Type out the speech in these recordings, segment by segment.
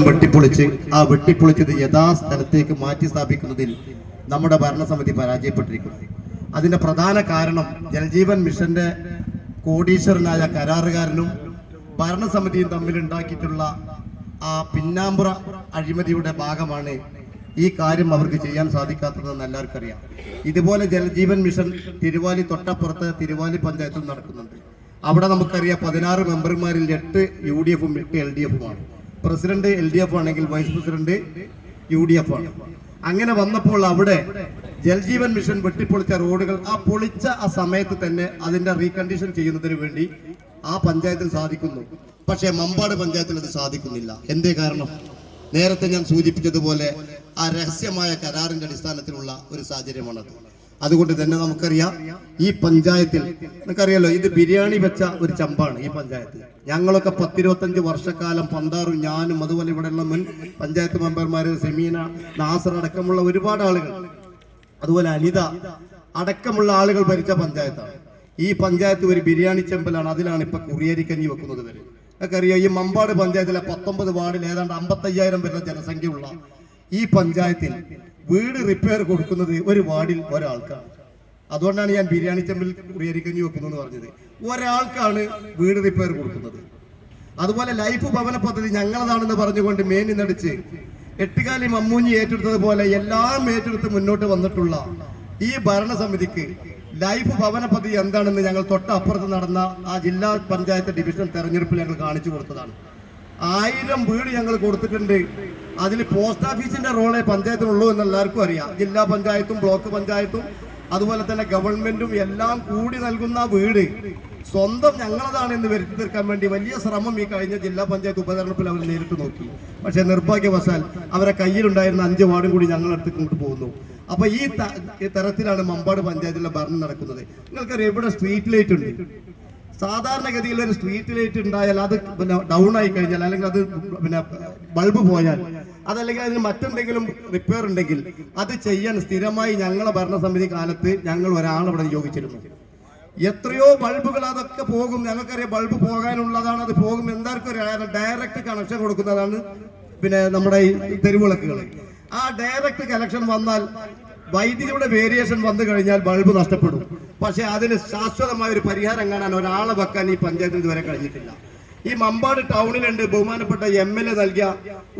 വെട്ടിപ്പൊളിച്ച് വെട്ടിപ്പൊളിച്ചത് യഥാസ്ഥലത്തേക്ക് മാറ്റി സ്ഥാപിക്കുന്നതിൽ നമ്മുടെ ഭരണസമിതി പരാജയപ്പെട്ടിരിക്കുന്നു. അതിന്റെ പ്രധാന കാരണം ജൽജീവൻ മിഷന്റെ കോടീശ്വരനായ കരാറുകാരനും ഭരണസമിതിയും തമ്മിൽ ഉണ്ടാക്കിയിട്ടുള്ള പിന്നാമ്പുറ അഴിമതിയുടെ ഭാഗമാണ് ഈ കാര്യം അവർക്ക് ചെയ്യാൻ സാധിക്കാത്തതെന്ന് എല്ലാവർക്കും അറിയാം. ഇതുപോലെ ജലജീവൻ മിഷൻ തിരുവാലി തൊട്ടപ്പുറത്ത് തിരുവാലി പഞ്ചായത്തിൽ നടക്കുന്നുണ്ട്. അവിടെ നമുക്കറിയാം 16 മെമ്പർമാരിൽ 8 UDF-ഉം 8 LDF-ഉമാണ്. പ്രസിഡന്റ് LDF ആണെങ്കിൽ വൈസ് പ്രസിഡന്റ് UDF ആണ്. അങ്ങനെ വന്നപ്പോൾ അവിടെ ജൽജീവൻ മിഷൻ വെട്ടിപ്പൊളിച്ച റോഡുകൾ പൊളിച്ച സമയത്ത് തന്നെ അതിന്റെ റീകണ്ടീഷൻ ചെയ്യുന്നതിന് വേണ്ടി പഞ്ചായത്തിൽ സാധിക്കുന്നു. പക്ഷേ മമ്പാട് പഞ്ചായത്തിൽ അത് സാധിക്കുന്നില്ല. എന്തേ കാരണം? നേരത്തെ ഞാൻ സൂചിപ്പിച്ചതുപോലെ രഹസ്യമായ കരാറിന്റെ അടിസ്ഥാനത്തിലുള്ള ഒരു സാഹചര്യമാണത്. അതുകൊണ്ട് തന്നെ നമുക്കറിയാം, ഈ പഞ്ചായത്തിൽ നമുക്കറിയാലോ, ഇത് ബിരിയാണി വെച്ച ഒരു ചമ്പാണ് ഈ പഞ്ചായത്ത്. ഞങ്ങളൊക്കെ 10-25 വർഷക്കാലം പന്താറും ഞാനും അതുപോലെ ഇവിടെയുള്ള മുൻ പഞ്ചായത്ത് മെമ്പർമാര് സെമീന, നാസർ അടക്കമുള്ള ഒരുപാട് ആളുകൾ, അതുപോലെ അനിത അടക്കമുള്ള ആളുകൾ ഭരിച്ച പഞ്ചായത്താണ്. ഈ പഞ്ചായത്ത് ഒരു ബിരിയാണി ചെമ്പലാണ്. അതിലാണ് ഇപ്പൊ കുറിയരിക്കഞ്ഞി വെക്കുന്നത് വരെ. നമുക്കറിയാം, ഈ മമ്പാട് പഞ്ചായത്തിലെ 19 വാർഡിൽ ഏതാണ്ട് 55,000 വരുന്ന ജനസംഖ്യയുള്ള ഈ പഞ്ചായത്തിൽ വീട് റിപ്പയർ കൊടുക്കുന്നത് ഒരു വാർഡിൽ ഒരാൾക്കാണ്. അതുകൊണ്ടാണ് ഞാൻ ബിരിയാണി ചെമ്പിൽ കുറിയരിക്കഞ്ഞി വെക്കുന്നു പറഞ്ഞത്. ഒരാൾക്കാണ് വീട് റിപ്പയർ കൊടുക്കുന്നത്. അതുപോലെ ലൈഫ് ഭവന പദ്ധതി ഞങ്ങളതാണെന്ന് പറഞ്ഞുകൊണ്ട് മേനിന്നടിച്ച് എട്ടുകാലി മമ്മൂഞ്ഞി ഏറ്റെടുത്തതുപോലെ എല്ലാം ഏറ്റെടുത്ത് മുന്നോട്ട് വന്നിട്ടുള്ള ഈ ഭരണസമിതിക്ക് ലൈഫ് ഭവന പദ്ധതി എന്താണെന്ന് ഞങ്ങൾ തൊട്ടപ്പുറത്ത് നടന്ന ജില്ലാ പഞ്ചായത്ത് ഡിവിഷൻ തെരഞ്ഞെടുപ്പിൽ ഞങ്ങൾ കാണിച്ചു കൊടുത്തതാണ്. 1000 വീട് ഞങ്ങൾ കൊടുത്തിട്ടുണ്ട്. അതിൽ പോസ്റ്റ് ഓഫീസിന്റെ റോളെ പഞ്ചായത്തിനുള്ളൂ എന്ന് എല്ലാവർക്കും അറിയാം. ജില്ലാ പഞ്ചായത്തും ബ്ലോക്ക് പഞ്ചായത്തും അതുപോലെ തന്നെ ഗവൺമെന്റും എല്ലാം കൂടി നൽകുന്ന വീട് സ്വന്തം ഞങ്ങളതാണെന്ന് വരുത്തി തീർക്കാൻ വേണ്ടി വലിയ ശ്രമം ഈ കഴിഞ്ഞ ജില്ലാ പഞ്ചായത്ത് ഉപതെരഞ്ഞെടുപ്പിൽ അവർ നേരിട്ട് നോക്കി. പക്ഷെ നിർഭാഗ്യവശാൽ അവരെ കയ്യിലുണ്ടായിരുന്ന 5 വാർഡും കൂടി ഞങ്ങളടുത്ത് കൊണ്ടുപോകുന്നു. അപ്പൊ ഈ തരത്തിലാണ് മമ്പാട് പഞ്ചായത്തിലെ ഭരണം നടക്കുന്നത്. നിങ്ങൾക്കറിയാം, ഇവിടെ സ്ട്രീറ്റ് ലൈറ്റ് ഉണ്ട്. സാധാരണഗതിയിൽ ഒരു സ്ട്രീറ്റ് ലൈറ്റ് ഉണ്ടായാൽ അത് ഡൗൺ ആയി കഴിഞ്ഞാൽ, അല്ലെങ്കിൽ അത് ബൾബ് പോയാൽ, അതല്ലെങ്കിൽ അതിന് മറ്റെന്തെങ്കിലും റിപ്പയർ ഉണ്ടെങ്കിൽ അത് ചെയ്യാൻ സ്ഥിരമായി ഞങ്ങളെ ഭരണസമിതി കാലത്ത് ഞങ്ങൾ ഒരാളവിടെ നിയോഗിച്ചിരുന്നു. എത്രയോ ബൾബുകൾ അതൊക്കെ പോകും. ഞങ്ങൾക്കറിയാം, ബൾബ് പോകാനുള്ളതാണ്, അത് പോകും. എന്താർക്കും അറിയാം, ഡയറക്റ്റ് കണക്ഷൻ കൊടുക്കുന്നതാണ് നമ്മുടെ ഈ തെരുവിളക്കുകൾ. ഡയറക്റ്റ് കണക്ഷൻ വന്നാൽ വൈദ്യുതിയുടെ വേരിയേഷൻ വന്നു കഴിഞ്ഞാൽ ബൾബ് നഷ്ടപ്പെടും. പക്ഷെ അതിന് ശാശ്വതമായ ഒരു പരിഹാരം കാണാൻ ഒരാളെ വെക്കാൻ ഈ പഞ്ചായത്തിൽ ഇതുവരെ കഴിഞ്ഞിട്ടില്ല. ഈ മമ്പാട് ടൗണിലുണ്ട് ബഹുമാനപ്പെട്ട MLA നൽകിയ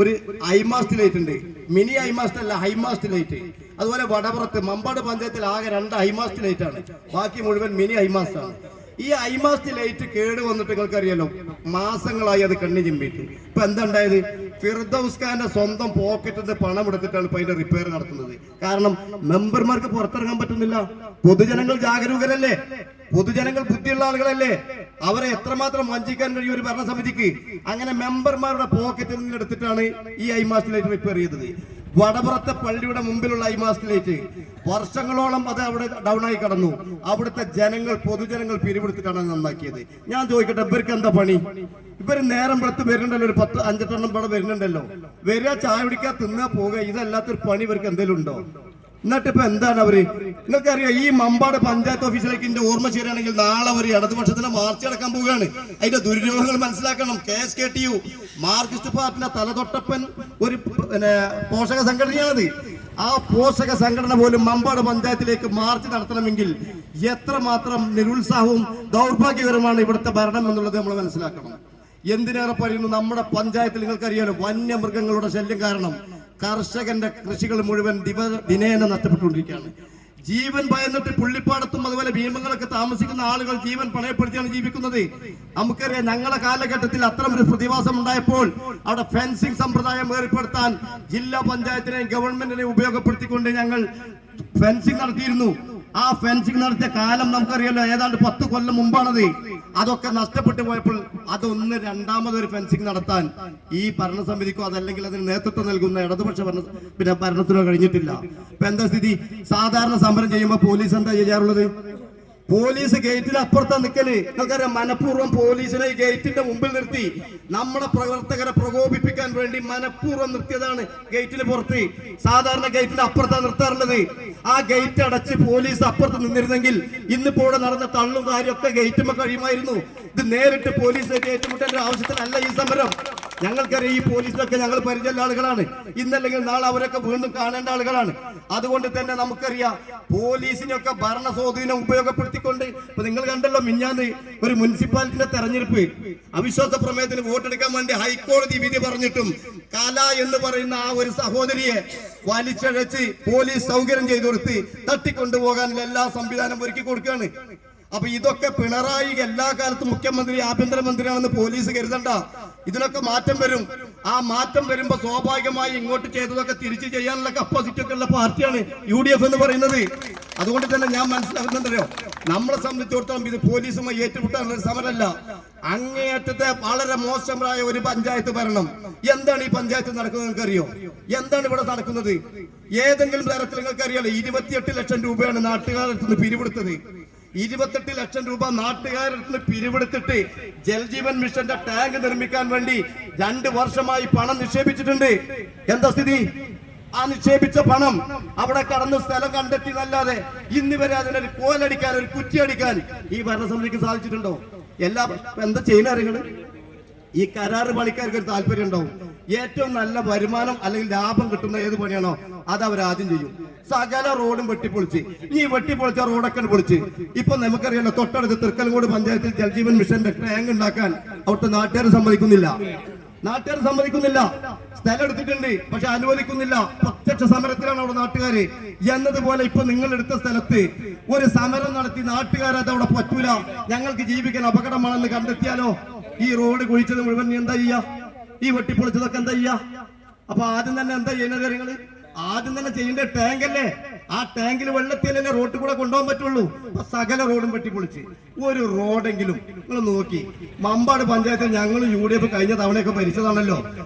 ഒരു ഹൈമാസ്റ്റ് ലൈറ്റ് ഉണ്ട്. മിനി ഹൈമാസ്റ്റ് അല്ല, ഹൈമാസ്റ്റ് ലൈറ്റ്. അതുപോലെ വടപുറത്ത് മമ്പാട് പഞ്ചായത്തിൽ ആകെ 2 ഹൈമാസ്റ്റ് ലൈറ്റ് ആണ്. ബാക്കി മുഴുവൻ മിനി ഹൈമാസ്റ്റ് ആണ്. ഈ ഹൈമാസ്റ്റ് ലൈറ്റ് കേട് വന്നിട്ട് നിങ്ങൾക്കറിയാലോ, മാസങ്ങളായി അത് കണ്ണു ചിമ്പിയിട്ട്. ഇപ്പൊ എന്താ ഉണ്ടായത്? ഫിർദൌസ് ഖാന്റെ സ്വന്തം പോക്കറ്റിൽ നിന്ന് പണം എടുത്തിട്ടാണ് ഇപ്പൊ അതിന്റെ റിപ്പയർ നടത്തുന്നത്. കാരണം മെമ്പർമാർക്ക് പുറത്തിറങ്ങാൻ പറ്റുന്നില്ല. പൊതുജനങ്ങൾ ജാഗരൂകരല്ലേ, പൊതുജനങ്ങൾ ബുദ്ധിയുള്ള ആളുകളല്ലേ, അവരെ എത്രമാത്രം വഞ്ചിക്കാൻ കഴിയും ഒരു ഭരണസമിതിക്ക്? അങ്ങനെ മെമ്പർമാരുടെ പോക്കറ്റിൽ നിന്ന് എടുത്തിട്ടാണ് ഈ ഹൈമാസ്റ്റ് ലൈറ്റ് റിപ്പയർ ചെയ്തത്. വടപുറത്തെ പള്ളിയുടെ മുമ്പിലുള്ള ഹൈമാസ്റ്റ് ലൈറ്റ് വർഷങ്ങളോളം അത് അവിടെ ഡൗൺ ആയി കടന്നു. അവിടുത്തെ പൊതുജനങ്ങൾ പിരിവെടുത്തിട്ടാണ് നന്നാക്കിയത്. ഞാൻ ചോദിക്കട്ടെ, ഇവർക്ക് എന്താ പണി? ഇവര് നേരം വെളുത്ത് വരുന്നുണ്ടല്ലോ, ഒരു 10-5 എണ്ണം ഇവിടെ വരുന്നുണ്ടല്ലോ. വരിക, ചായ കുടിക്കാൻ, തിന്നാ പോവുക, ഇതല്ലാത്തൊരു പണി ഇവർക്ക് എന്തെങ്കിലും ഉണ്ടോ? എന്നിട്ട് ഇപ്പൊ എന്താണ് അവര്? നിങ്ങൾക്കറിയാം, ഈ മമ്പാട് പഞ്ചായത്ത് ഓഫീസിലേക്ക് എന്റെ ഓർമ്മ ശരിയാണെങ്കിൽ നാളെ ഒരു ഇടതുപക്ഷത്തിന് മാർച്ച് നടക്കാൻ പോവുകയാണ്. അതിന്റെ ദുര്യോഗങ്ങൾ മനസ്സിലാക്കണം. KSKTU മാർക്സിസ്റ്റ് പാർട്ടിന്റെ തലതൊട്ടപ്പൻ ഒരു പോഷക സംഘടനയാണത്. പോഷക സംഘടന പോലും മമ്പാട് പഞ്ചായത്തിലേക്ക് മാർച്ച് നടത്തണമെങ്കിൽ എത്രമാത്രം നിരുത്സാഹവും ദൗർഭാഗ്യകരമാണ് ഇവിടുത്തെ ഭരണം എന്നുള്ളത് നമ്മൾ മനസ്സിലാക്കണം. എന്തിനേറെ പറയുന്നു, നമ്മുടെ പഞ്ചായത്തിൽ നിങ്ങൾക്കറിയാലോ, വന്യമൃഗങ്ങളുടെ ശല്യം കാരണം കർഷകന്റെ കൃഷികൾ മുഴുവൻ ദിനേന നഷ്ടപ്പെട്ടുകൊണ്ടിരിക്കുകയാണ്. ജീവൻ ഭയന്നിട്ട് പുള്ളിപ്പാടത്തും അതുപോലെ ഭീമങ്ങളൊക്കെ താമസിക്കുന്ന ആളുകൾ ജീവൻ പണയപ്പെടുത്തിയാണ് ജീവിക്കുന്നത്. നമുക്കറിയാം, ഞങ്ങളുടെ കാലഘട്ടത്തിൽ അത്തരം ഒരു പ്രതിഭാസം ഉണ്ടായപ്പോൾ അവിടെ ഫെൻസിംഗ് സമ്പ്രദായം ഏർപ്പെടുത്താൻ ജില്ലാ പഞ്ചായത്തിനെയും ഗവൺമെന്റിനെയും ഉപയോഗപ്പെടുത്തിക്കൊണ്ട് ഞങ്ങൾ ഫെൻസിംഗ് നടത്തിയിരുന്നു. ഫെൻസിംഗ് നടത്തിയ കാലം നമുക്കറിയാലോ, ഏതാണ്ട് 10 കൊല്ലം മുമ്പാണത്. അതൊക്കെ നഷ്ടപ്പെട്ടു പോയപ്പോൾ അതൊന്ന് രണ്ടാമതൊരു ഫെൻസിംഗ് നടത്താൻ ഈ ഭരണസമിതിക്കോ അതല്ലെങ്കിൽ അതിന് നേതൃത്വം നൽകുന്ന ഇടതുപക്ഷ ഭരണത്തിനോ കഴിഞ്ഞിട്ടില്ല. ഇപ്പൊ എന്താ സ്ഥിതി? സാധാരണ സമരം ചെയ്യുമ്പോൾ പോലീസ് എന്താ ചെയ്യാറുള്ളത്? പോലീസ് ഗേറ്റിന് അപ്പുറത്താ നിൽക്കല്. നിങ്ങൾക്കറിയാം, മനഃപൂർവ്വം പോലീസിനെ ഗേറ്റിന്റെ മുമ്പിൽ നിർത്തി നമ്മുടെ പ്രവർത്തകരെ പ്രകോപിപ്പിക്കാൻ വേണ്ടി മനഃപൂർവ്വം നിർത്തിയതാണ് ഗേറ്റിന് പുറത്ത്. സാധാരണ ഗേറ്റിന്റെ അപ്പുറത്താണ് നിർത്താറുള്ളത്. ഗേറ്റ് അടച്ച് പോലീസ് അപ്പുറത്ത് നിന്നിരുന്നെങ്കിൽ ഇന്നിപ്പോ ഇവിടെ നടന്ന തള്ളും കാര്യമൊക്കെ ഗേറ്റുമ്പോൾ കഴിയുമായിരുന്നു. ഇത് നേരിട്ട് പോലീസ് ഏറ്റുമുട്ടേണ്ട ആവശ്യത്തിനല്ല ഈ സമരം. ഞങ്ങൾക്കറിയാം ഈ പോലീസിനൊക്കെ ഞങ്ങൾ പരിചയമുള്ള ആളുകളാണ്. ഇന്നല്ലെങ്കിൽ നാളെ അവരൊക്കെ വീണ്ടും കാണേണ്ട ആളുകളാണ്. അതുകൊണ്ട് തന്നെ നമുക്കറിയാം പോലീസിനൊക്കെ ഭരണ സ്വാധീനം ഉപയോഗപ്പെടുത്തിക്കൊണ്ട് ഇപ്പൊ നിങ്ങൾ കണ്ടല്ലോ മിഞ്ഞാന്ന് ഒരു മുനിസിപ്പാലിറ്റിയുടെ തെരഞ്ഞെടുപ്പ് അവിശ്വാസ പ്രമേയത്തിന് വോട്ടെടുക്കാൻ വേണ്ടി ഹൈക്കോടതി വിധി പറഞ്ഞിട്ടും കല എന്ന് പറയുന്ന ആ ഒരു സഹോദരിയെ വലിച്ചഴച്ച് പോലീസ് സൗകര്യം ചെയ്തു കൊടുത്ത് തട്ടിക്കൊണ്ടുപോകാനുള്ള എല്ലാ സംവിധാനം ഒരുക്കി കൊടുക്കുകയാണ്. അപ്പൊ ഇതൊക്കെ പിണറായി എല്ലാ കാലത്തും മുഖ്യമന്ത്രി ആഭ്യന്തരമന്ത്രിയാണെന്ന് പോലീസ് കരുതണ്ട. ഇതിനൊക്കെ മാറ്റം വരും. ആ മാറ്റം വരുമ്പോ സ്വാഭാവികമായി ഇങ്ങോട്ട് ചെയ്തതൊക്കെ തിരിച്ചു ചെയ്യാനുള്ള കപ്പാസിറ്റി ഒക്കെ ഉള്ള പാർട്ടിയാണ് UDF എന്ന് പറയുന്നത്. അതുകൊണ്ട് തന്നെ ഞാൻ മനസ്സിലാക്കുന്നുണ്ടല്ലോ, നമ്മളെ സംബന്ധിച്ചിടത്തോളം ഇത് പോലീസുമായി ഏറ്റുമുട്ടാനുള്ള ഒരു സമരമല്ല, അങ്ങേയറ്റത്തെ വളരെ മോശമായ ഒരു പഞ്ചായത്ത് ഭരണം. എന്താണ് ഈ പഞ്ചായത്ത് നടക്കുന്നത് നിങ്ങൾക്കറിയോ? എന്താണ് ഇവിടെ നടക്കുന്നത്? ഏതെങ്കിലും തരത്തിൽ നിങ്ങൾക്കറിയാലോ, 28 ലക്ഷം രൂപയാണ് നാട്ടുകാരുടെ അടുത്ത് നിന്ന് പിരിവെടുത്തത്. 28 ലക്ഷം രൂപ നാട്ടുകാരുടെ അടുത്ത് പിരിവെടുത്തിട്ട് ജൽജീവൻ മിഷന്റെ ടാങ്ക് നിർമ്മിക്കാൻ വേണ്ടി 2 വർഷമായി പണം നിക്ഷേപിച്ചിട്ടുണ്ട്. എന്താ സ്ഥിതി? ആ നിക്ഷേപിച്ച പണം അവിടെ കടന്ന് സ്ഥലം കണ്ടെത്തി എന്നല്ലാതെ ഇന്ന് വരെ അതിനൊരു കോലടിക്കാൻ, ഒരു കുറ്റിയടിക്കാൻ ഈ ഭരണസമിതിക്ക് സാധിച്ചിട്ടുണ്ടോ? എന്താ ചെയ്യുന്ന കാര്യങ്ങള്? ഈ കരാറ് പണിക്കാർക്ക് ഒരു താല്പര്യം ഉണ്ടാവും. ഏറ്റവും നല്ല വരുമാനം അല്ലെങ്കിൽ ലാഭം കിട്ടുന്ന ഏത് പണിയാണോ അത് അവർ ആദ്യം ചെയ്യും. സകല റോഡും വെട്ടിപ്പൊളിച്ച്, ഈ വെട്ടിപ്പൊളിച്ച റോഡൊക്കെ പൊളിച്ച് ഇപ്പൊ നമുക്കറിയാലോ, തൊട്ടടുത്ത് തൃക്കലങ്കോട് പഞ്ചായത്തിൽ ജൽജീവൻ മിഷന്റെ ടാങ്ക് ഉണ്ടാക്കാൻ അവിടുത്തെ നാട്ടുകാർ സമ്മതിക്കുന്നില്ല. സ്ഥലം എടുത്തിട്ടുണ്ട്, പക്ഷെ അനുവദിക്കുന്നില്ല. പ്രത്യക്ഷ സമരത്തിലാണ് അവിടെ നാട്ടുകാര്. എന്നതുപോലെ ഇപ്പൊ നിങ്ങൾ എടുത്ത സ്ഥലത്ത് ഒരു സമരം നടത്തി നാട്ടുകാരത് അവിടെ പറ്റൂല, ഞങ്ങൾക്ക് ജീവിക്കാൻ അപകടമാണെന്ന് കണ്ടെത്തിയാലോ ഈ റോഡ് കുഴിച്ചത് മുഴുവൻ എന്താ ചെയ്യാ? ഈ വെട്ടിപ്പൊളിച്ചതൊക്കെ എന്താ ചെയ്യാ? അപ്പൊ ആദ്യം തന്നെ എന്താ ചെയ്യുന്ന കാര്യങ്ങള്? ആദ്യം തന്നെ ചെയ്യേണ്ട ടാങ്ക് അല്ലേ? ആ ടാങ്കിൽ വെള്ളത്തിലല്ലേ റോഡിൽ കൂടെ കൊണ്ടുപോകാൻ പറ്റുള്ളൂ. സകല റോഡും വെട്ടിപ്പൊളിച്ച് ഒരു റോഡെങ്കിലും നിങ്ങൾ നോക്കി. മമ്പാട് പഞ്ചായത്തിൽ ഞങ്ങൾ UDF കഴിഞ്ഞ തവണയൊക്കെ ഭരിച്ചതാണല്ലോ.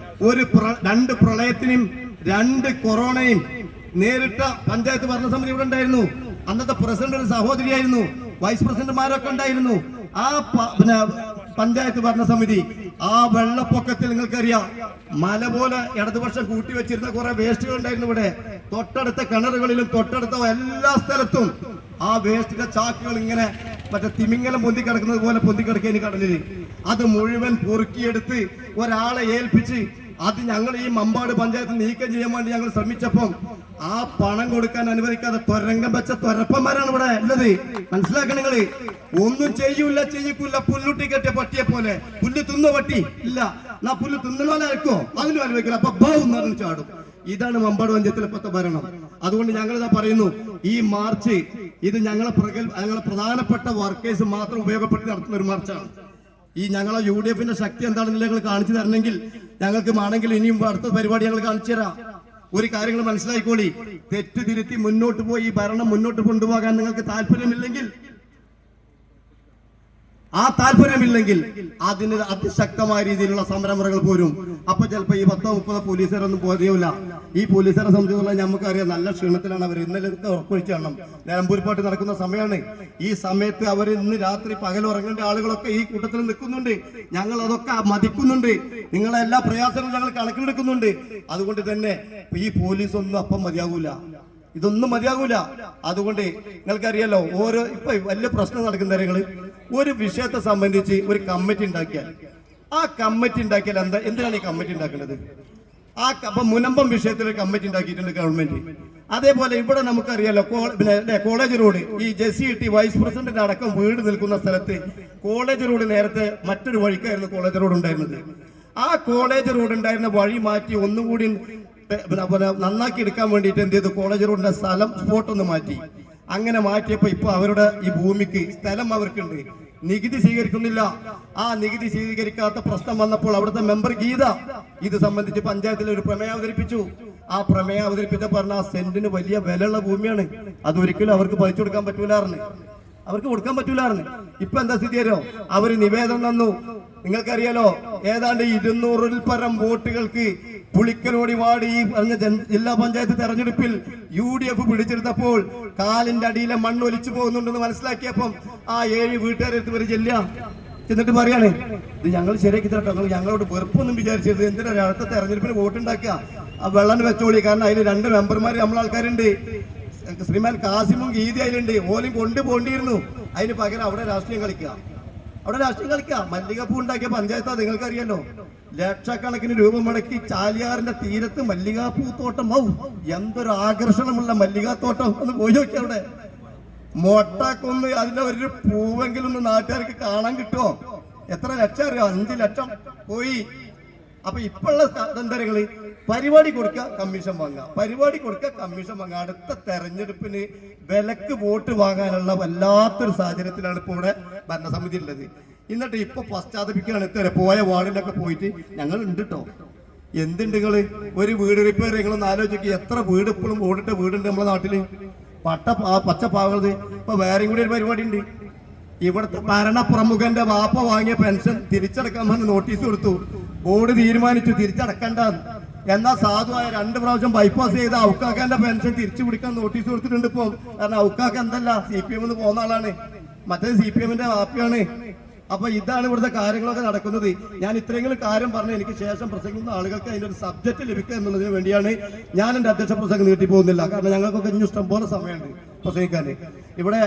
2 പ്രളയത്തിനും 2 കൊറോണയും നേരിട്ട പഞ്ചായത്ത് ഭരണസമിതി ഇവിടെ ഉണ്ടായിരുന്നു. അന്നത്തെ പ്രസിഡന്റ് ഒരു സഹോദരിയായിരുന്നു, വൈസ് പ്രസിഡന്റുമാരൊക്കെ ഉണ്ടായിരുന്നു. ആ പഞ്ചായത്ത് ഭരണസമിതി ആ വെള്ളപ്പൊക്കത്തിൽ നിങ്ങൾക്കറിയാം, മല പോലെ ഇടതുപക്ഷം കൂട്ടിവെച്ചിരുന്ന കുറെ വേസ്റ്റുകൾ ഉണ്ടായിരുന്നു ഇവിടെ. തൊട്ടടുത്ത കിണറുകളിലും തൊട്ടടുത്ത എല്ലാ സ്ഥലത്തും ആ വേസ്റ്റിന്റെ ചാക്കുകൾ ഇങ്ങനെ മറ്റേ തിമിങ്ങലം പൊന്തിക്കിടക്കുന്നത് പോലെ പൊന്തിക്കിടക്കേനി കടലിൽ. അത് മുഴുവൻ പൊറുക്കിയെടുത്ത് ഒരാളെ ഏൽപ്പിച്ച് അത് ഞങ്ങൾ ഈ മമ്പാട് പഞ്ചായത്ത് നീക്കം ചെയ്യാൻ വേണ്ടി ഞങ്ങൾ ശ്രമിച്ചപ്പം ആ പണം കൊടുക്കാൻ അനുവദിക്കാതെ തൊരങ്കം വെച്ച തൊരപ്പന്മാരാണ് ഇവിടെ ഉള്ളത്. മനസ്സിലാക്കണം നിങ്ങള്. ഒന്നും ചെയ്യൂല, പുല്ലുട്ടി കെട്ടിയ പട്ടിയെ പോലെ. പുല്ല് തിന്ന പട്ടി ഇല്ല, എന്നാ പുല്ല് തിന്നണോലായിരിക്കോ അതിനും അനുവദിക്കില്ല. അപ്പൊ ബാവും നിറഞ്ഞു ചാടും. ഇതാണ് മമ്പാട് പഞ്ചായത്തിലെ ഇപ്പോഴത്തെ ഭരണം. അതുകൊണ്ട് ഞങ്ങളിതാ പറയുന്നു, ഈ മാർച്ച് ഇത് ഞങ്ങളെ പ്രധാനപ്പെട്ട വർക്കേഴ്സ് മാത്രം ഉപയോഗപ്പെടുത്തി നടത്തുന്ന ഒരു മാർച്ചാണ്. ഈ ഞങ്ങളെ UDFന്റെ ശക്തി എന്താണെന്ന് ഞങ്ങൾ കാണിച്ചു തരണമെങ്കിൽ ഞങ്ങൾക്ക് ആണെങ്കിൽ ഇനിയും അടുത്ത പരിപാടി ഞങ്ങൾ കാണിച്ചു തരാം. ഒരു കാര്യങ്ങൾ മനസ്സിലായിക്കോളി, തെറ്റ് തിരുത്തി മുന്നോട്ട് പോയി ഈ ഭരണം മുന്നോട്ട് കൊണ്ടുപോകാൻ നിങ്ങൾക്ക് താല്പര്യമില്ലെങ്കിൽ അതിന് അതിശക്തമായ രീതിയിലുള്ള സമരമുറകൾ പോരും. അപ്പൊ ചിലപ്പോ ഈ 10-30 പോലീസുകാരൊന്നും പോരെയില്ല. ഈ പോലീസുകാരെ സംബന്ധിച്ചുള്ള നമുക്കറിയാം, നല്ല ക്ഷീണത്തിലാണ് അവർ. ഇന്നലെ ഉറപ്പൊഴിച്ച് കാണണം, നിലമ്പൂർ പാട്ട് നടക്കുന്ന സമയമാണ്. ഈ സമയത്ത് അവർ ഇന്ന് രാത്രി പകൽ ഉറങ്ങേണ്ട ആളുകളൊക്കെ ഈ കൂട്ടത്തിൽ നിൽക്കുന്നുണ്ട്. ഞങ്ങൾ അതൊക്കെ മതിക്കുന്നുണ്ട്. നിങ്ങളെ എല്ലാ പ്രയാസങ്ങളും ഞങ്ങൾ കണക്കിലെടുക്കുന്നുണ്ട്. അതുകൊണ്ട് തന്നെ ഈ പോലീസ് ഒന്നും അപ്പം മതിയാകൂല, ഇതൊന്നും മതിയാകൂല. അതുകൊണ്ട് നിങ്ങൾക്കറിയാലോ, ഇപ്പൊ വലിയ പ്രശ്നം നടക്കുന്ന കാര്യങ്ങള്, ഒരു വിഷയത്തെ സംബന്ധിച്ച് ഒരു കമ്മിറ്റി ഉണ്ടാക്കിയാൽ എന്തിനാണ് ഈ കമ്മിറ്റി ഉണ്ടാക്കുന്നത്? അപ്പൊ മുനമ്പം വിഷയത്തിൽ ഒരു കമ്മിറ്റി ഉണ്ടാക്കിയിട്ടുണ്ട് ഗവൺമെന്റ്. അതേപോലെ ഇവിടെ നമുക്കറിയാലോ, കോളേജ് റോഡ്, ഈ JCT വൈസ് പ്രസിഡന്റിന്റെ അടക്കം വീട് നിൽക്കുന്ന സ്ഥലത്ത് കോളേജ് റോഡ് നേരത്തെ മറ്റൊരു വഴിക്കായിരുന്നു കോളേജ് റോഡ് ഉണ്ടായിരുന്നത്. ആ കോളേജ് റോഡ് ഉണ്ടായിരുന്ന വഴി മാറ്റി ഒന്നുകൂടി നന്നാക്കി എടുക്കാൻ വേണ്ടിയിട്ട് എന്ത് ചെയ്തു? കോളേജ് റോഡിന്റെ സ്പോട്ട് ഒന്ന് മാറ്റി. അങ്ങനെ മാറ്റിയപ്പോ ഇപ്പൊ അവരുടെ ഈ ഭൂമിക്ക് സ്ഥലം അവർക്കുണ്ട്, നികുതി സ്വീകരിക്കുന്നില്ല. ആ നികുതി സ്വീകരിക്കാത്ത പ്രശ്നം വന്നപ്പോൾ അവിടുത്തെ മെമ്പർ ഗീത ഇത് സംബന്ധിച്ച് പഞ്ചായത്തിൽ ഒരു പ്രമേയം അവതരിപ്പിച്ചു. ആ പ്രമേയം അവതരിപ്പിച്ച പറഞ്ഞ ആ സെന്റിന് വലിയ വിലയുള്ള ഭൂമിയാണ്, അതൊരിക്കലും അവർക്ക് പതിച്ചു കൊടുക്കാൻ പറ്റൂലായിരുന്നു. ഇപ്പൊ എന്താ സ്ഥിതി അറിയോ? അവര് നിവേദനം തന്നു. നിങ്ങൾക്കറിയാലോ, ഏതാണ്ട് 200-ൽ പരം വോട്ടുകൾക്ക് പുളിക്കലോടി വാർഡ് ഈ പറഞ്ഞ ജില്ലാ പഞ്ചായത്ത് തെരഞ്ഞെടുപ്പിൽ UDF പിടിച്ചെടുത്തപ്പോൾ കാലിന്റെ അടിയിലെ മണ്ണ് ഒലിച്ചു പോകുന്നുണ്ടെന്ന് മനസ്സിലാക്കിയപ്പം ആ 7 വീട്ടുകാരെടുത്ത് വരെ ചെന്നിട്ട് പറയാണ്, ഇത് ഞങ്ങൾ ശരിയാക്കി തരട്ടോ, ഞങ്ങളോട് വെറുപ്പൊന്നും വിചാരിച്ചത്, എന്തിനാ അടുത്ത തെരഞ്ഞെടുപ്പിന് വോട്ടുണ്ടാക്കുക, ആ വെള്ളം വെച്ചോളി. കാരണം അതിൽ 2 മെമ്പർമാർ നമ്മളെ ആൾക്കാരുണ്ട്, ശ്രീമാൻ കാസിമും ഗീതി അതിലുണ്ട്. ഓലും കൊണ്ടുപോകേണ്ടിയിരുന്നു. അതിന് പകരം അവിടെ രാഷ്ട്രീയം കളിക്കുക. മല്ലികപ്പൂ ഉണ്ടാക്കിയ പഞ്ചായത്താ, നിങ്ങൾക്കറിയാലോ. ലക്ഷക്കണക്കിന് രൂപ മുടക്കി ചാലിയാറിന്റെ തീരത്ത് മല്ലികാപ്പൂത്തോട്ടം. എന്തൊരു ആകർഷണമുള്ള മല്ലികാത്തോട്ടം, ഒന്ന് പോയി നോക്കി. അവിടെ മൊട്ടക്കൊന്ന് അതിന്റെ ഒരു പൂവെങ്കിലും ഒന്ന് നാട്ടുകാർക്ക് കാണാൻ കിട്ടുമോ? എത്ര ലക്ഷം അറിയോ? 5 ലക്ഷം പോയി. അപ്പൊ ഇപ്പോഴുള്ള തന്ത്രങ്ങള് പരിപാടി കൊടുക്കുക, കമ്മീഷൻ വാങ്ങുക, പരിപാടി കൊടുക്കുക, കമ്മീഷൻ വാങ്ങുക. അടുത്ത തെരഞ്ഞെടുപ്പിന് വിലക്ക് വോട്ട് വാങ്ങാനുള്ള വല്ലാത്തൊരു സാഹചര്യത്തിലാണ് ഇപ്പോൾ ഇവിടെ ഭരണസമിതി ഉള്ളത്. എന്നിട്ട് ഇപ്പൊ പശ്ചാത്തപിക്കുകയാണ്. ഇത്ര പോയ വാർഡിലൊക്കെ പോയിട്ട് ഞങ്ങൾ ഉണ്ട് കേട്ടോ. എന്തുണ്ട് നിങ്ങള്? ഒരു വീട് റിപ്പയർ നിങ്ങളൊന്ന് ആലോചിക്കുക. എത്ര വീട് ഇപ്പോഴും ഓടിട്ട വീടുണ്ട് നമ്മുടെ നാട്ടില്. പച്ചപ്പാവുന്നത്. ഇപ്പൊ വേറെയും കൂടി ഒരു പരിപാടി ഉണ്ട്. ഇവിടുത്തെ ഭരണപ്രമുഖന്റെ വാപ്പ വാങ്ങിയ പെൻഷൻ തിരിച്ചടക്കാൻ പറഞ്ഞ് നോട്ടീസ് കൊടുത്തു. ബോർഡ് തീരുമാനിച്ചു തിരിച്ചടക്കണ്ടെന്ന്. എന്നാൽ സാധുവായ 2 പ്രാവശ്യം ബൈപ്പാസ് ചെയ്ത ഔക്കാക്കാന്റെ പെൻഷൻ തിരിച്ചു പിടിക്കാൻ നോട്ടീസ് കൊടുത്തിട്ടുണ്ട് ഇപ്പൊ. കാരണം ഔക്കാക്ക എന്തല്ല CPM പോകുന്ന ആളാണ്, മറ്റേ CPMന്റെ വാപ്പയാണ്. അപ്പൊ ഇതാണ് ഇവിടുത്തെ കാര്യങ്ങളൊക്കെ നടക്കുന്നത്. ഞാൻ ഇത്രയെങ്കിലും കാര്യം പറഞ്ഞ് എനിക്ക് ശേഷം പ്രസംഗിക്കുന്ന ആളുകൾക്ക് അതിന്റെ ഒരു സബ്ജക്ട് ലഭിക്കുക എന്നുള്ളതിന് വേണ്ടിയാണ് ഞാൻ എന്റെ അധ്യക്ഷ പ്രസംഗം നീട്ടി പോകുന്നില്ല. കാരണം ഞങ്ങൾക്കൊക്കെ ഇനി ഇഷ്ടം പോലെ സമയമുണ്ട് പ്രസംഗിക്കാൻ ഇവിടെ.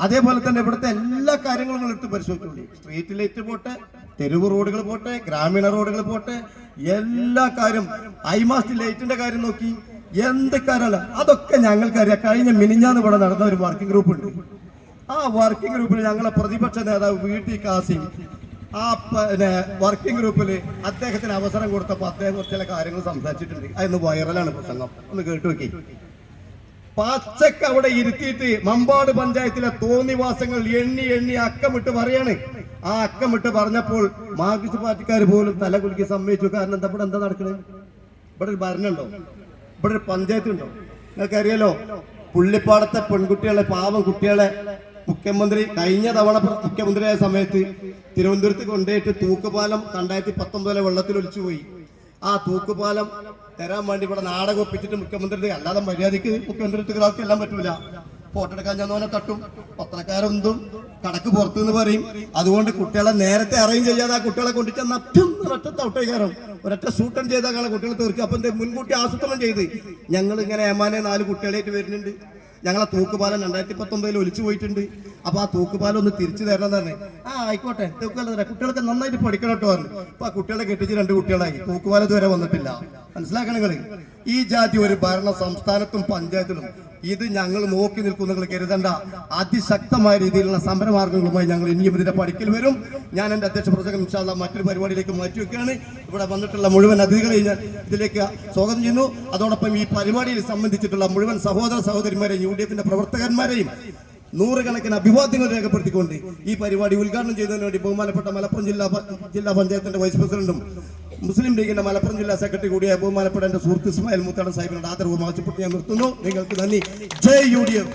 അതേപോലെ തന്നെ ഇവിടുത്തെ എല്ലാ കാര്യങ്ങളും നിങ്ങൾ എടുത്ത് പരിശോധിച്ചോളി. സ്ട്രീറ്റ് ലൈറ്റ് പോട്ടെ, തെരുവ് റോഡുകൾ പോട്ടെ, ഗ്രാമീണ റോഡുകൾ പോട്ടെ, എല്ലാ കാര്യം. ഐമാസ്റ്റ് ലൈറ്റിന്റെ കാര്യം നോക്കി, എന്ത് കാര്യമല്ല അതൊക്കെ ഞങ്ങൾക്കറിയാം. കഴിഞ്ഞ മിനിഞ്ഞാന്ന് ഇവിടെ നടന്ന ഒരു വർക്കിംഗ് ഗ്രൂപ്പ് ഉണ്ട്. ആ വർക്കിംഗ് ഗ്രൂപ്പിൽ ഞങ്ങളെ പ്രതിപക്ഷ നേതാവ് VT കാസിം ആ വർക്കിംഗ് ഗ്രൂപ്പിൽ അദ്ദേഹത്തിന് അവസരം കൊടുത്തപ്പോൾ അദ്ദേഹം ചില കാര്യങ്ങൾ സംസാരിച്ചിട്ടുണ്ട്. അതൊന്ന് വൈറലാണ് പ്രസംഗം, ഒന്ന് കേട്ടു നോക്കി. പച്ചക്ക് അവിടെ ഇരുത്തിയിട്ട് മമ്പാട് പഞ്ചായത്തിലെ തോന്നിവാസങ്ങൾ എണ്ണി എണ്ണി അക്കമിട്ട് പറയാണ്. ആ അക്കമിട്ട് പറഞ്ഞപ്പോൾ മാർക്സിസ്റ്റ് പാർട്ടിക്കാർ പോലും തലകുലുക്കി സമ്മതിച്ചു. കാരണം എന്താ ഇവിടെ എന്താ നടക്കുന്നത്? ഇവിടെ ഒരു ഭരണമുണ്ടോ? ഇവിടെ ഒരു പഞ്ചായത്ത് ഉണ്ടോ? നിങ്ങൾക്കറിയാലോ, പുള്ളിപ്പാടത്തെ പെൺകുട്ടികളെ, പാവം കുട്ടികളെ മുഖ്യമന്ത്രി കഴിഞ്ഞ തവണ മുഖ്യമന്ത്രിയായ സമയത്ത് തിരുവനന്തപുരത്ത് കൊണ്ടുപോയിട്ട് തൂക്കുപാലം 2019 വെള്ളത്തിൽ ഒലിച്ചു പോയി. ആ തൂക്കുപാലം തരാൻ വേണ്ടി ഇവിടെ നാടകം ഒപ്പിച്ചിട്ട് മുഖ്യമന്ത്രി, അല്ലാതെ മര്യാദയ്ക്ക് മുഖ്യമന്ത്രി ഒരാൾക്ക് എല്ലാം പറ്റൂല. ഫോട്ടോ എടുക്കാൻ ചെന്നവനെ തട്ടും, പത്രക്കാരെന്തും കടക്ക് പുറത്തു എന്ന് പറയും. അതുകൊണ്ട് കുട്ടികളെ നേരത്തെ അറേഞ്ച് ചെയ്യാതെ ആ കുട്ടികളെ കൊണ്ടുചെന്ന ഒരൊറ്റ തൗട്ടേക്കാരം ഒരൊറ്റ ഷൂട്ടൺ ചെയ്താൽ കുട്ടികളെ തീർക്കും. അപ്പൊ മുൻകൂട്ടി ആസൂത്രണം ചെയ്ത് ഞങ്ങൾ ഇങ്ങനെ ഏമാനെ 4 കുട്ടികളായിട്ട് വരുന്നുണ്ട്. ഞങ്ങളെ തൂക്കുപാലം 2019 ഒലിച്ചു പോയിട്ടുണ്ട്. അപ്പൊ ആ തൂക്കുപാലം ഒന്ന് തിരിച്ചു തരണം തന്നെ. ആയിക്കോട്ടെ, തൂക്കുപാലം തരാം, കുട്ടികൾക്ക് നന്നായിട്ട് പഠിക്കണം കേട്ടോ പറഞ്ഞു. അപ്പൊ ആ കുട്ടികളെ കെട്ടിച്ച് 2 കുട്ടികളായി. തൂക്കുപാലം ഇതുവരെ വന്നിട്ടില്ല. മനസ്സിലാക്കണം നിങ്ങൾ. ഈ ജാതി ഒരു ഭരണ സംസ്ഥാനത്തും പഞ്ചായത്തിലും ഇത് ഞങ്ങൾ നോക്കി നിൽക്കും. നിങ്ങൾ കരുതണ്ട. അതിശക്തമായ രീതിയിലുള്ള സമരമാർഗങ്ങളുമായി ഞങ്ങൾ ഇനിയും ഇതിന്റെ പഠിക്കൽ വരും. ഞാൻ എന്റെ അധ്യക്ഷ പ്രസംഗം ഇൻഷാ അല്ലാഹ് മറ്റൊരു പരിപാടിയിലേക്ക് മാറ്റിവെക്കുകയാണ്. ഇവിടെ വന്നിട്ടുള്ള മുഴുവൻ അതിഥികളെ ഞാൻ ഇതിലേക്ക് സ്വാഗതം ചെയ്യുന്നു. അതോടൊപ്പം ഈ പരിപാടിയിൽ സംബന്ധിച്ചിട്ടുള്ള മുഴുവൻ സഹോദര സഹോദരിമാരെയും UDFന്റെ പ്രവർത്തകന്മാരെയും 100 കണക്കിന് അഭിവാദ്യങ്ങൾ രേഖപ്പെടുത്തിക്കൊണ്ട് ഈ പരിപാടി ഉദ്ഘാടനം ചെയ്തതിനു വേണ്ടി ബഹുമാനപ്പെട്ട മലപ്പുറം ജില്ലാ പഞ്ചായത്തിന്റെ വൈസ് പ്രസിഡന്റും മുസ്ലിം ലീഗിന്റെ മലപ്പുറം ജില്ലാ സെക്രട്ടറി കൂടിയായ ബഹുമാനപ്പെട്ട എന്റെ സുഹൃത്ത് ഇസ്മായിൽ മുത്താടൻ സാഹിബിനോട് ആദരവ് ആവശ്യപ്പെട്ട് ഞാൻ നിർത്തുന്നു. നിങ്ങൾക്ക് നന്ദി. ജയ് UDF.